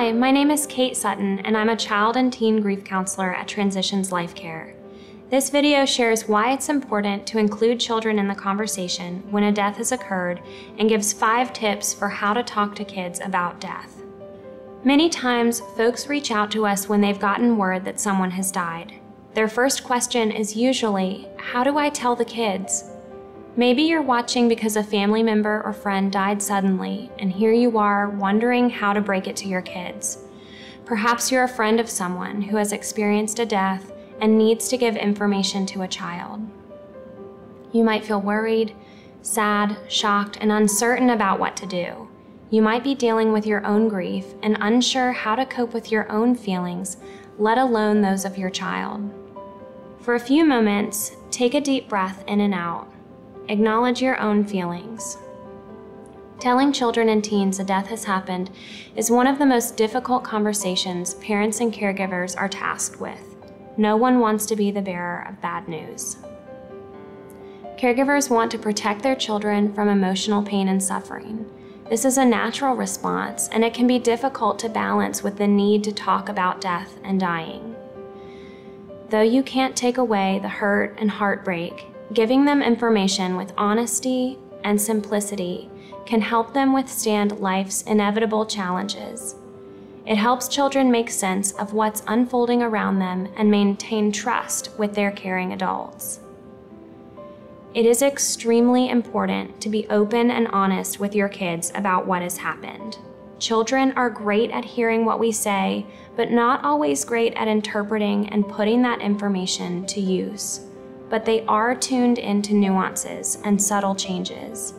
Hi, my name is Kate Sutton, and I'm a child and teen grief counselor at Transitions Life Care. This video shares why it's important to include children in the conversation when a death has occurred and gives 5 tips for how to talk to kids about death. Many times, folks reach out to us when they've gotten word that someone has died. Their first question is usually, how do I tell the kids? Maybe you're watching because a family member or friend died suddenly, and here you are wondering how to break it to your kids. Perhaps you're a friend of someone who has experienced a death and needs to give information to a child. You might feel worried, sad, shocked, and uncertain about what to do. You might be dealing with your own grief and unsure how to cope with your own feelings, let alone those of your child. For a few moments, take a deep breath in and out. Acknowledge your own feelings. Telling children and teens a death has happened is one of the most difficult conversations parents and caregivers are tasked with. No one wants to be the bearer of bad news. Caregivers want to protect their children from emotional pain and suffering. This is a natural response, and it can be difficult to balance with the need to talk about death and dying. Though you can't take away the hurt and heartbreak, giving them information with honesty and simplicity can help them withstand life's inevitable challenges. It helps children make sense of what's unfolding around them and maintain trust with their caring adults. It is extremely important to be open and honest with your kids about what has happened. Children are great at hearing what we say, but not always great at interpreting and putting that information to use. But they are tuned into nuances and subtle changes.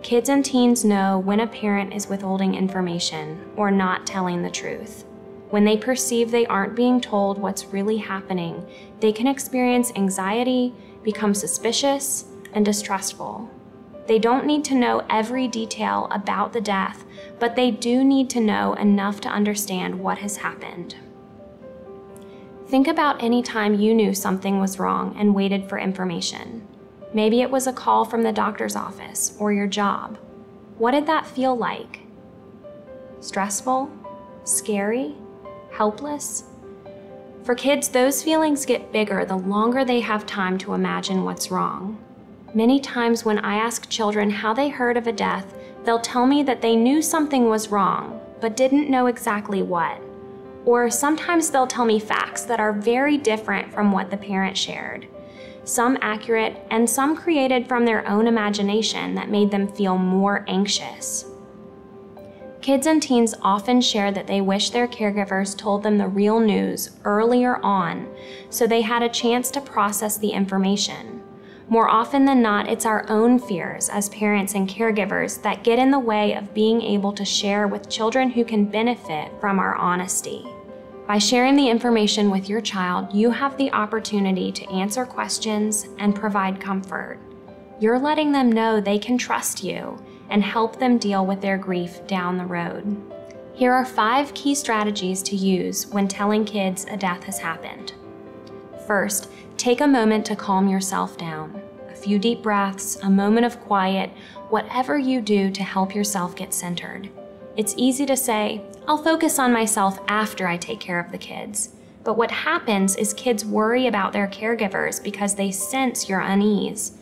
Kids and teens know when a parent is withholding information or not telling the truth. When they perceive they aren't being told what's really happening, they can experience anxiety, become suspicious, and distrustful. They don't need to know every detail about the death, but they do need to know enough to understand what has happened. Think about any time you knew something was wrong and waited for information. Maybe it was a call from the doctor's office or your job. What did that feel like? Stressful? Scary? Helpless? For kids, those feelings get bigger the longer they have time to imagine what's wrong. Many times when I ask children how they heard of a death, they'll tell me that they knew something was wrong, but didn't know exactly what. Or sometimes they'll tell me facts that are very different from what the parent shared. Some accurate and some created from their own imagination that made them feel more anxious. Kids and teens often share that they wish their caregivers told them the real news earlier on so they had a chance to process the information. More often than not, it's our own fears as parents and caregivers that get in the way of being able to share with children who can benefit from our honesty. By sharing the information with your child, you have the opportunity to answer questions and provide comfort. You're letting them know they can trust you and help them deal with their grief down the road. Here are 5 key strategies to use when telling kids a death has happened. First, take a moment to calm yourself down. A few deep breaths, a moment of quiet, whatever you do to help yourself get centered. It's easy to say, I'll focus on myself after I take care of the kids. But what happens is kids worry about their caregivers because they sense your unease.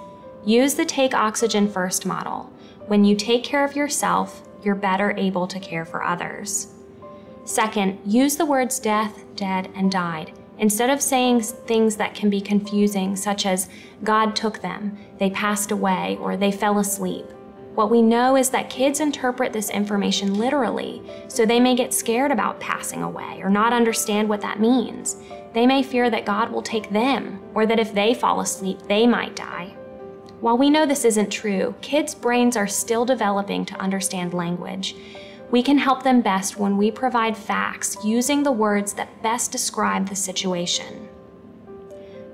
Use the take oxygen first model. When you take care of yourself, you're better able to care for others. Second, use the words death, dead, and died. Instead of saying things that can be confusing, such as, God took them, they passed away, or they fell asleep. What we know is that kids interpret this information literally, so they may get scared about passing away or not understand what that means. They may fear that God will take them, or that if they fall asleep, they might die. While we know this isn't true, kids' brains are still developing to understand language. We can help them best when we provide facts using the words that best describe the situation.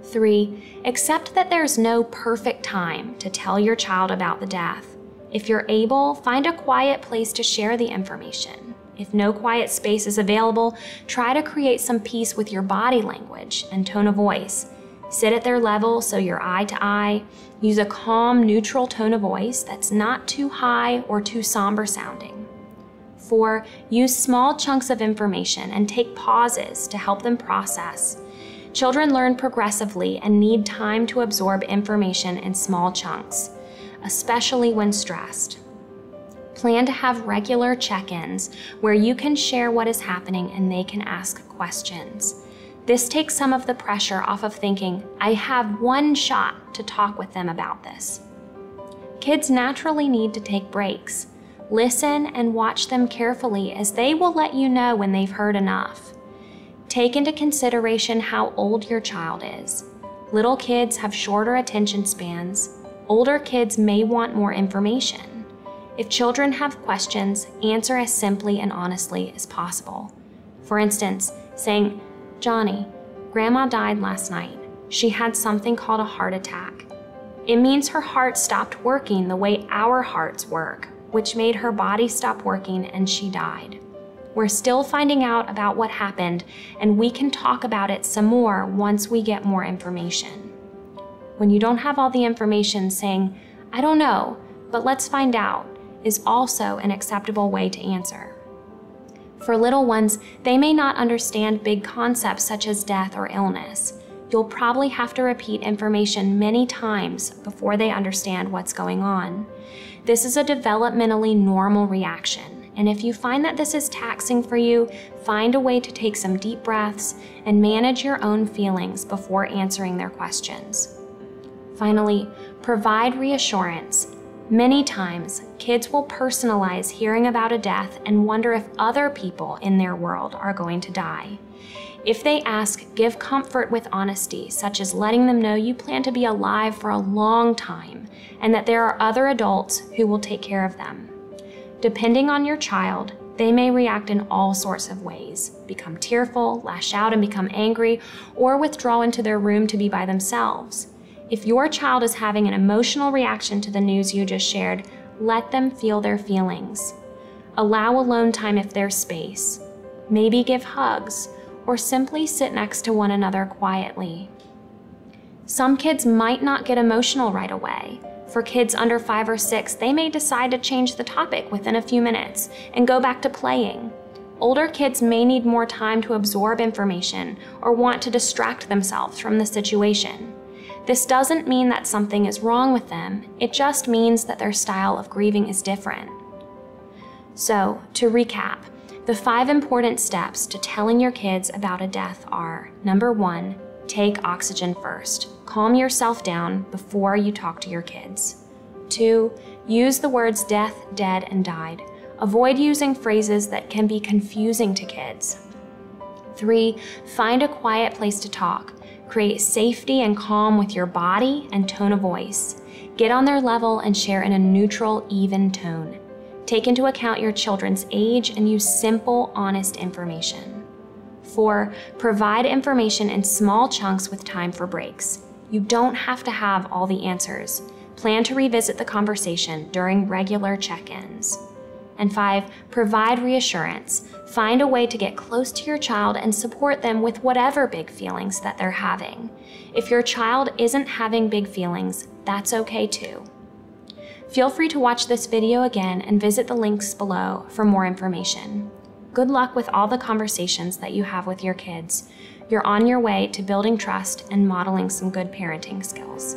3, accept that there's no perfect time to tell your child about the death. If you're able, find a quiet place to share the information. If no quiet space is available, try to create some peace with your body language and tone of voice. Sit at their level so you're eye to eye. Use a calm, neutral tone of voice that's not too high or too somber sounding. 4, use small chunks of information and take pauses to help them process. Children learn progressively and need time to absorb information in small chunks, especially when stressed. Plan to have regular check-ins where you can share what is happening and they can ask questions. This takes some of the pressure off of thinking, I have one shot to talk with them about this. Kids naturally need to take breaks. Listen and watch them carefully as they will let you know when they've heard enough. Take into consideration how old your child is. Little kids have shorter attention spans. Older kids may want more information. If children have questions, answer as simply and honestly as possible. For instance, saying, Johnny, Grandma died last night. She had something called a heart attack. It means her heart stopped working the way our hearts work, which made her body stop working and she died. We're still finding out about what happened, and we can talk about it some more once we get more information. When you don't have all the information, saying, I don't know, but let's find out, is also an acceptable way to answer. For little ones, they may not understand big concepts such as death or illness. You'll probably have to repeat information many times before they understand what's going on. This is a developmentally normal reaction, and if you find that this is taxing for you, find a way to take some deep breaths and manage your own feelings before answering their questions. Finally, provide reassurance. Many times, kids will personalize hearing about a death and wonder if other people in their world are going to die. If they ask, give comfort with honesty, such as letting them know you plan to be alive for a long time and that there are other adults who will take care of them. Depending on your child, they may react in all sorts of ways, become tearful, lash out and become angry, or withdraw into their room to be by themselves. If your child is having an emotional reaction to the news you just shared, let them feel their feelings. Allow alone time if there's space. Maybe give hugs, or simply sit next to one another quietly. Some kids might not get emotional right away. For kids under 5 or 6, they may decide to change the topic within a few minutes and go back to playing. Older kids may need more time to absorb information or want to distract themselves from the situation. This doesn't mean that something is wrong with them, it just means that their style of grieving is different. So, to recap, the 5 important steps to telling your kids about a death are: number 1, take oxygen first. Calm yourself down before you talk to your kids. 2, use the words death, dead, and died. Avoid using phrases that can be confusing to kids. 3, find a quiet place to talk. Create safety and calm with your body and tone of voice. Get on their level and share in a neutral, even tone. Take into account your children's age and use simple, honest information. 4, provide information in small chunks with time for breaks. You don't have to have all the answers. Plan to revisit the conversation during regular check-ins. And 5, provide reassurance. Find a way to get close to your child and support them with whatever big feelings that they're having. If your child isn't having big feelings, that's okay too. Feel free to watch this video again and visit the links below for more information. Good luck with all the conversations that you have with your kids. You're on your way to building trust and modeling some good parenting skills.